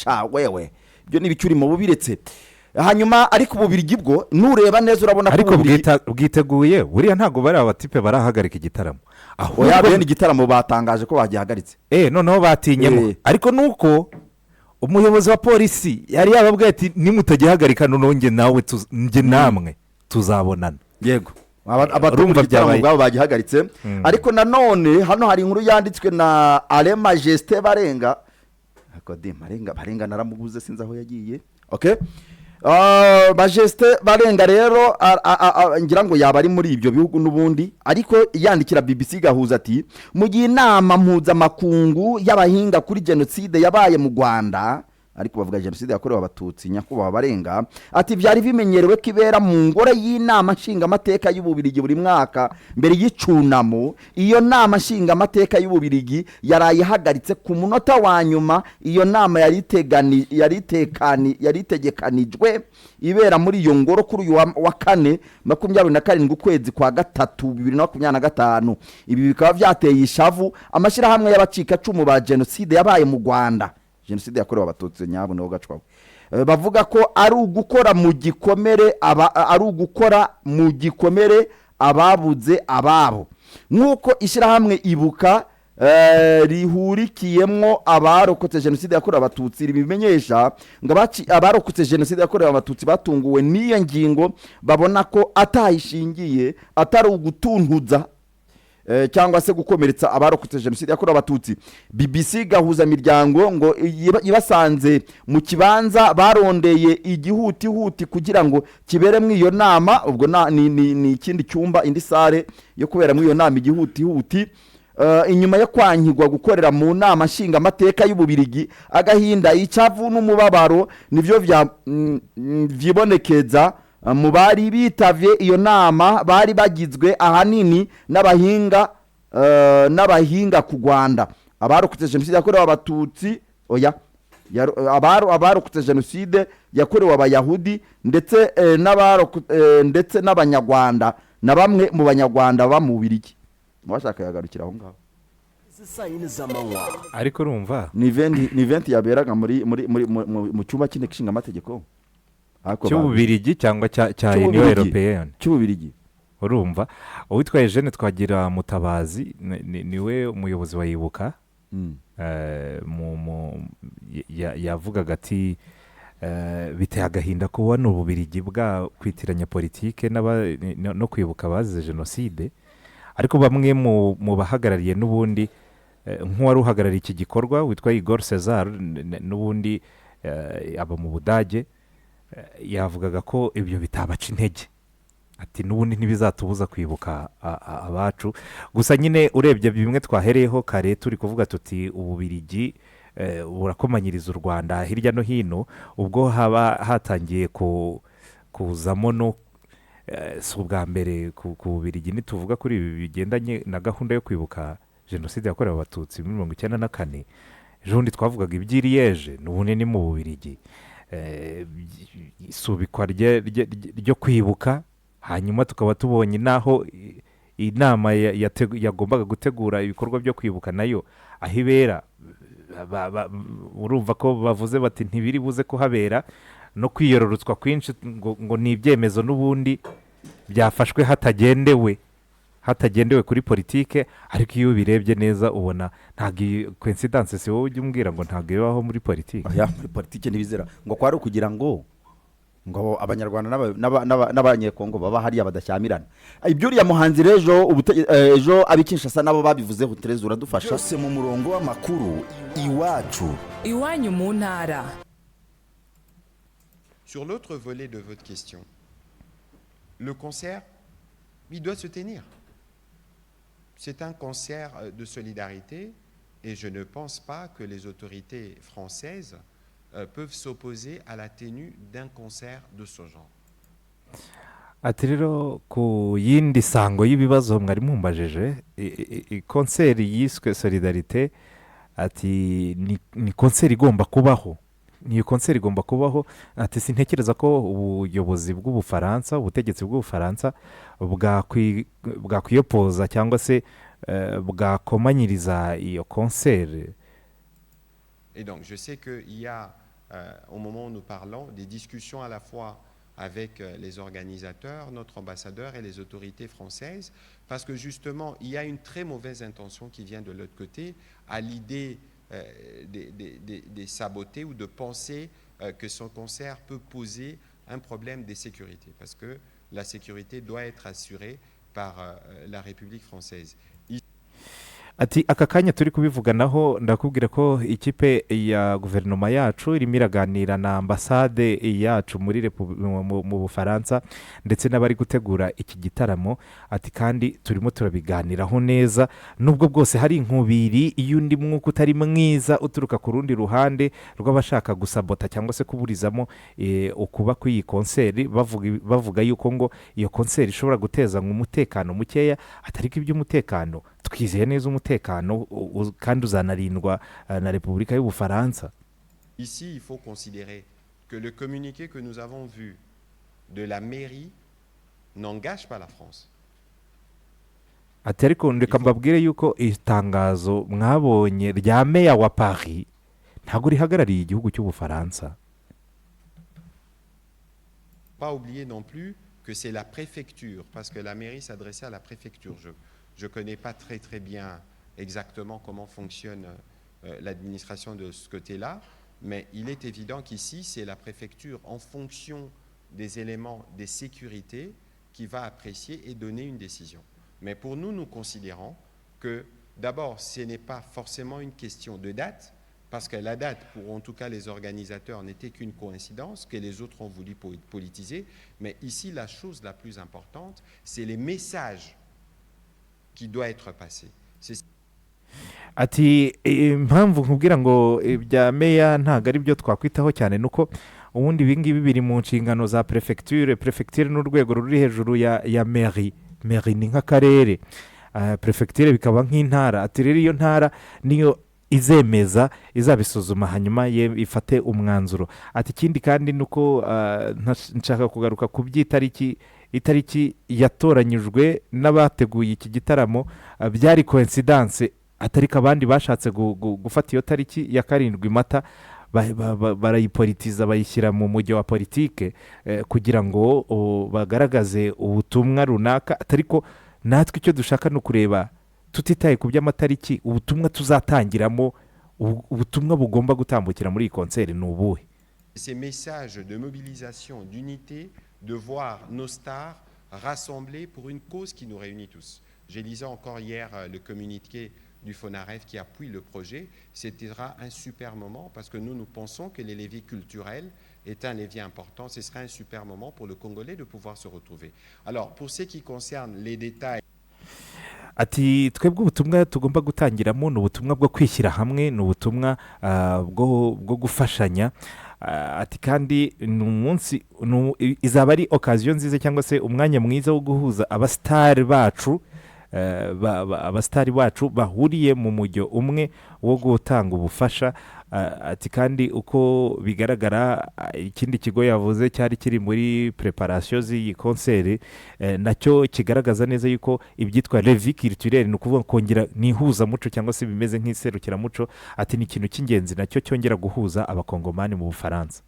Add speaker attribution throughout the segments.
Speaker 1: sha wewe ibyo ni bicuri mu bubiretse hanyuma ariko ububirigi bwo nureba neza urabona ko
Speaker 2: ariko bwiteguye buriya ntago bari abatipe barahagarika igitaramo
Speaker 1: aho yabene igitaramo batangaje ko bagihagaritse
Speaker 2: noneho batinyemo ariko nuko umuyobozi wa polisi yari yababwiye ati nimutagihagarika nonge nawe nge namwe tuzabonana
Speaker 1: yego abatumva igitaramo bwabo bagihagaritse ariko nanone hano hari inkuru yanditswe na Ale Majesté Barenga Barenga naramubuze sinzi aho yagiye okay Majesté Barenga rero ngira ngo yaba ari muri ibyo bihugu n'ubundi ariko yandikira BBC gahuza ati mu gihe inama mpuzamakungu y'abahinga kuri genocide yabaye mu Rwanda ariko bavuga genocide yakorewe abatutsi nyakubahwa Barenga ati byari bimenyerewe kibera mu ngore y'inama nshinga amateka y'ububirigi buri mwaka mbere y'icunamo iyo nama nshinga amateka y'ububirigi yarayihagaritse ku munota wa nyuma iyo nama yaritegekanijwe ibera muri iyo ngoro kuri uyu wa kane 27 ukwezi kwa gatatu 2025 ibi bikaba byateye ishavu amashyirahamwe y'abacika cumu ba genocide yabaye mu Rwanda genocide yakorewe abatutsi nyabo no gacwawe bavuga ko ari ugukora mu gikomere ababuze ababo nkuko ishyirahamwe ibuka rihurikiyemwo abarokotse genocide yakorewe abatutsi ribimenyesha ngo abarokotse genocide yakorewe abatutsi batunguwe n'iyo ngingo babona ko atayishingiye atari ugutuntuza cyangwa se gukomeretsa abarokotse genocide yakorewe abatutsi BBC gahuza miryango ngo ibasanze mu kibanza barondeye igihutihuti kugira ngo kiberemo iyo nama ubwo ni ikindi cyumba indi sare yo kuberamo iyo nama igihutihuti inyuma yo kwanyigwa gukorera mu nama nshinga amateka y'ububirigi agahinda icavu n'umubabaro nivyo vyibonekeza mu bari bitavye iyo nama bari bagizwe ahanini n'abahinga ku Rwanda abarokotse genocide yakorewe abatutsi abarokotse genocide yakorewe abayahudi ndetse n'abanyarwanda na bamwe mu banyarwanda ba mu Birigi mwashaka yagarukira aho ngaho
Speaker 2: ariko urumva
Speaker 1: ni event yaberaga mu cyumba cy'inteko ishinga amategeko
Speaker 2: cy'ububirigi cyangwa cya Union Européenne
Speaker 1: cy'ububirigi
Speaker 2: urumva uwitwaye Jeanne Twagira Mutabazi niwe umuyobozi wa Ibuka yavugaga ati biteye agahinda kubona ububirigi bwa kwitiranya politike no kwibuka abazize genocide ariko bamwe mu bahagarariye n'ubundi nk'uwari uhagarariye iki gikorwa witwa Igor Cesar n'ubundi aba mu Budage yavugaga ko ibyo bitabaca intege ati n'ubundi ntibizatubuza kwibuka abacu gusa nyine urebye bimwe twahereyeho kare turi kuvuga tuti ububirigi burakomanyiriza u Rwanda hirya no hino ubwo haba hatangiye kuzamo no si ubwa mbere ku bubirigi ntituvuga kuri ibi bigendanye na gahunda yo kwibuka genocide yakorewe abatutsi muri 1994 ejo bundi twavugaga iby'Iriyeje n'ubundi ni mu bubirigi isubikwa ryo kwibuka hanyuma tukaba tubonye naho inama yagombaga gutegura ibikorwa byo kwibuka nayo aho ibera urumva ko bavuze bati ntibiri buze kuhabera no kwiyororutswa kwinshi ngo ni ibyemezo n'ubundi byafashwe hatagendewe kuri politike ariko iyo birebye neza ubona ntabwo coincidence si wowe ujya umbwira ngo ntabwo ibaho muri politike
Speaker 1: muri politike ntibizera ngo kwari ukugira ngo abanyarwanda n'abanyekongo baba hariya badashyamirana ibyo uriya muhanzi ejo abikinshasa nabo babivuzeho Tereza uradufasha
Speaker 3: byose mu murongo w'amakuru iwanyu mu ntara.
Speaker 4: Sur l'autre volet de votre question, le concert, il doit se tenir. C'est un concert de solidarité et je ne pense pas que les autorités françaises peuvent s'opposer à la tenue d'un concert de ce genre.
Speaker 2: ati rero ku yindi sango y'ibibazo mwari mumbajije konseri yiswe solidarité ati ni konseri igomba kubaho ni konseri igomba kubaho ati sintekereza ko ubuyobozi bw'Ubufaransa ubutegetsi bw'Ubufaransa bwakwiyopoza cyangwa se bwakomanyiriza iyo konseri.
Speaker 4: Et donc je sais qu'il y a au moment où nous parlons, des discussions à la fois avec les organisateurs, notre ambassadeur et les autorités françaises, parce que justement, il y a une très mauvaise intention qui vient de l'autre côté, à l'idée de saboter ou de penser que son concert peut poser un problème de sécurité, parce que la sécurité doit être assurée par la République française.
Speaker 2: ati aka kanya turi kubivuganaho ndakubwira ko ikipe ya guverinoma yacu irimo iraganira na ambasade yacu mu Bufaransa ndetse n'abari gutegura iki gitaramo. Ati kandi turimo turabiganiraho neza, nubwo bwose hari inkubiri iyo undi mwuka utari mwiza uturuka ku rundi ruhande rw'abashaka gusabota cyangwa se kuburizamo ukuba kw'iyi konseri, bavuga yuko ngo iyo konseri ishobora guteza umutekano mukeya. Atari ko iby'umutekano twizeye neza umutekano kandi uzanarindwa na Repubulika y'Ubufaransa.
Speaker 4: Ici, il faut considérer que le communiqué que nous avons vu de la mairie n'engage pas la France.
Speaker 2: Ati ariko reka mbabwire yuko itangazo mwabonye rya meya wa Paris ntabwo rihagarariye igihugu cy'Ubufaransa.
Speaker 4: Pas oublier non plus que c'est la préfecture, parce que la mairie s'adressait à la préfecture. Je ne connais pas très bien exactement comment fonctionne l'administration de ce côté-là, mais il est évident qu'ici, c'est la préfecture, en fonction des éléments de sécurité, qui va apprécier et donner une décision. Mais pour nous, nous considérons que, d'abord, ce n'est pas forcément une question de date, parce que la date, pour en tout cas les organisateurs, n'était qu'une coïncidence que les autres ont voulu politiser. Mais ici, la chose la plus importante, c'est les messages qui doit être passé.
Speaker 2: Ati impamvu nkubwira ngo ibya meya ntabwo ari byo twakwitaho cyane nuko ubundi ibingibi biri mu nshingano za prefecture n'urwego ruri hejuru ya mairie ni nk'akarere, prefecture bikaba nk'intara. Ati rero iyo ntara niyo izemeza, izabisuzuma hanyuma ifate umwanzuro. Ati ikindi kandi nuko nshaka kugaruka ku itariki yatoranyijwe n'abateguye iki gitaramo byari coincidence. Atari ko abandi bashatse gufata iyo tariki ya 7 Mata barayipolitiza bayishyira mu mujyi wa politike kugira ngo bagaragaze ubutumwa runaka. Atari ko natwe icyo dushaka no kureba tutitaye ku by'amatariki ubutumwa tuzatangiramo, ubutumwa bugomba gutambukira muri iyi konseri ni ubuhe.
Speaker 4: Ces messages de mobilisation, d'unité, de voir nos stars rassemblées pour une cause qui nous réunit tous. J'ai lisé encore hier le communiqué du FONAREF qui appuie le projet. C'était un super moment parce que nous pensons que les leviers culturels est un levier important. Ce serait un super moment pour le Congolais de pouvoir se retrouver. Alors, pour ce qui concerne les détails,
Speaker 2: ati twebwe ubutumwa tugomba gutangiramo ni ubutumwa bwo kwishyira hamwe, ni ubutumwa bwo gufashanya. Ati kandi ni umunsi izaba ari occasion nziza cyangwa se umwanya mwiza wo guhuza abasitari bacu bahuriye mu mujyo umwe wo gutanga ubufasha. Ati kandi uko bigaragara ikindi kigo yavuze cyari kiri muri preparation z'iyi konseri nacyo kigaragaza neza yuko ibyitwa levi culturel ni ukuvuga kongera nihuza muco cyangwa se bimeze nk'iserukira muco. Ati ni ikintu cy'ingenzi nacyo cyongera guhuza abakongomani mu Bufaransa.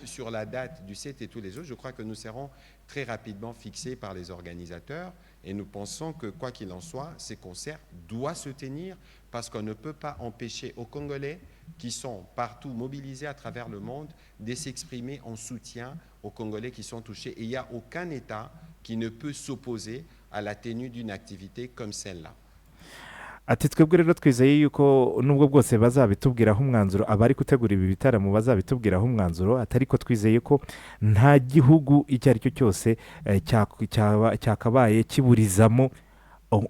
Speaker 4: Sur la date du 7 et tous les autres, je crois que nous serons très rapidement fixés par les organisateurs et nous pensons que quoi qu'il en soit, ces concerts doivent se tenir parce qu'on ne peut pas empêcher aux Congolais qui sont partout mobilisés à travers le monde de s'exprimer en soutien aux Congolais qui sont touchés. Et il n'y a aucun État qui ne peut s'opposer à la tenue d'une activité comme celle-là.
Speaker 2: Ati twebwe rero twizeye yuko nubwo bwose bazabitubwiraho umwanzuro, abari gutegura ibi bitaramo bazabitubwiraho umwanzuro. Atari ko twizeye ko nta gihugu icyo ari cyo cyose cyakabaye kiburizamo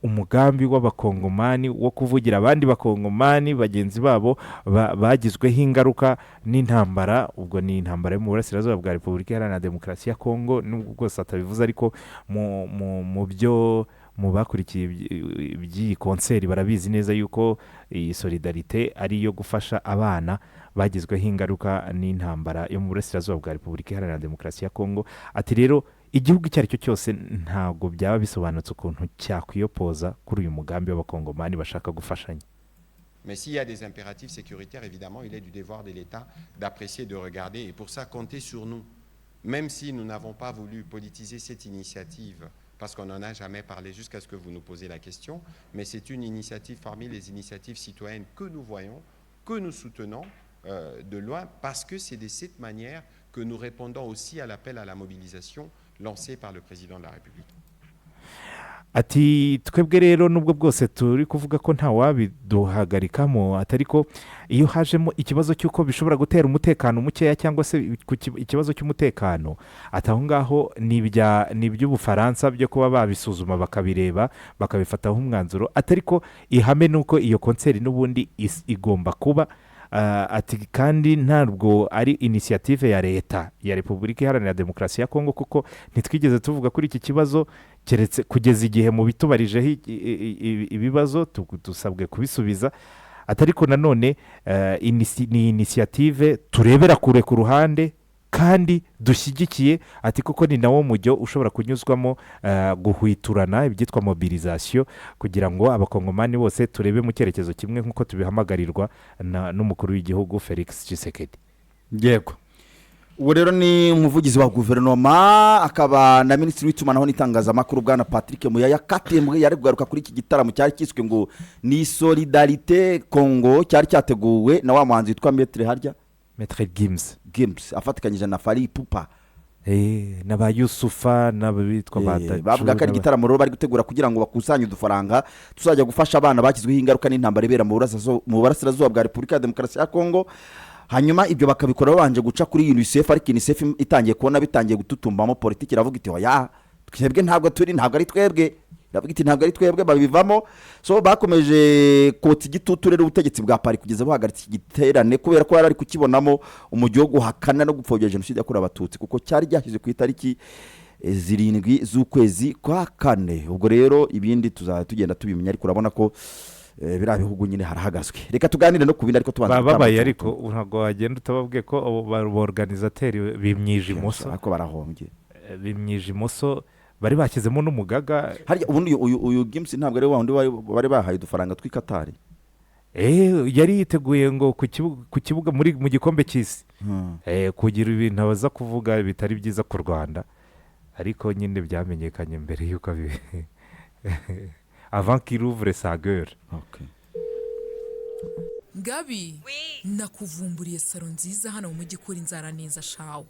Speaker 2: umugambi w'abakongomani wo kuvugira abandi bakongomani bagenzi babo bagizweho ingaruka n'intambara. Ubwo ni intambara yo mu burasirazuba bwa Repubulika Iharanira Demokarasi ya Kongo. Nubwo bwose atabivuze ariko mu bakurikiye iby'iyi konseri barabizi neza yuko iyi solidarite ari iyo gufasha abana bagizweho ingaruka n'intambara yo mu burasirazuba bwa Repubulika Iharanira Demokarasi ya Kongo. Ati rero igihugu icyo ari cyo cyose ntabwo byaba bisobanutse ukuntu cyakwiyopoza kuri uyu mugambi w'abakongomani bashaka gufashanya.
Speaker 4: Mais s'il y a des impératifs sécuritaires, évidemment, il est du devoir de l'État d'apprécier, de regarder. Et pour ça, comptez sur nous. Même si nous n'avons pas voulu politiser cette initiative, parce qu'on n'en a jamais parlé jusqu'à ce que vous nous posiez la question, mais c'est une initiative parmi les initiatives citoyennes que nous voyons, que nous soutenons de loin, parce que c'est de cette manière que nous répondons aussi à l'appel à la mobilisation lancé par le président de la République.
Speaker 2: ati twebwe rero nubwo bwose turi kuvuga ko nta wabiduhagarikamo atari ko iyo hajemo ikibazo cy'uko bishobora gutera umutekano mukeya cyangwa se ikibazo cy'umutekano ati aho ngaho ni iby'ubufaransa byo kuba babisuzuma bakabireba bakabifataho umwanzuro atari ko ihame ni uko iyo konseri n'ubundi igomba kuba ati kandi ntabwo ari inisiyative ya leta ya repubulika iharanira demokarasi ya kongo kuko ntitwigeze tuvuga kuri iki kibazo keretse kugeza igihe mu bitubarijeho ibibazo dusabwe kubisubiza atari ko nanone ni inisiyative turebera kure ku ruhande kandi dushyigikiye ati kuko ni nawo mujyo ushobora kunyuzwamo guhwiturana ibyitwa mobilisation kugira ngo abakongomani bose turebe mu cyerekezo kimwe nk'uko tubihamagarirwa n'umukuru w'igihugu Felix Tshisekedi.
Speaker 1: Yego, uwo rero ni umuvugizi wa guverinoma akaba na minisitiri w'itumanaho n'itangazamakuru bwana Patrick Muyaya Katembwe yari kugaruka kuri iki gitaramo cyari kiswe ngo ni Solidarité Congo cyari cyateguwe na wa muhanzi witwa
Speaker 2: Maître Gims
Speaker 1: afatikanyije na Fally Ipupa
Speaker 2: n'aba Yusufa n'abitwa Batacu
Speaker 1: bavuga ko ari igitaramo rero bari gutegura kugira ngo bakusanye udufaranga tuzajya gufasha abana bakizweho ingaruka n'intambara ibera mu burasirazuba bwa Repubulika ya Demokarasi ya Kongo. Hanyuma ibyo bakabikora babanje guca kuri UNICEF ariko UNICEF itangiye kubona bitangiye gututumbamo politiki iravuga iti oya twebwe ntabwo ari twebwe iravuga iti ntabwo ari twebwe babivamo. So bakomeje kotsa igitutu rero ubutegetsi bwa Paris kugeza buhagaritse igiterane kubera ko yari kukibonamo umujyi wo guhakana no gupfobya jenoside yakorewe abatutsi kuko cyari ryashyize ku itariki 7 z'ukwezi kwa 4. Ubwo rero ibindi tugenda tubimenya ariko urabona ko biriya bihugu nyine harahagazwe. Reka tuganire no ku bindi ariko tubanza
Speaker 2: babaye ariko ntabwo wagenda utababwiye ko organizateri bimyije imoso
Speaker 1: ariko barahombye
Speaker 2: bimyije imoso bari bashyizemo n'umugaga
Speaker 1: hari ubundi uyu Gims ntabwo ari wundi bari bahaye udufaranga tw'ikatari
Speaker 2: yari yiteguye ngo ku kibuga mu gikombe cy'isi kugira ibintu abaza kuvuga bitari byiza ku Rwanda ariko nyine byamenyekanye mbere y'uko avant qu'il ouvre sa gueule.
Speaker 5: Gabi nakuvumburiye salo nziza hano mu mujyi kuri inzara neza shawo.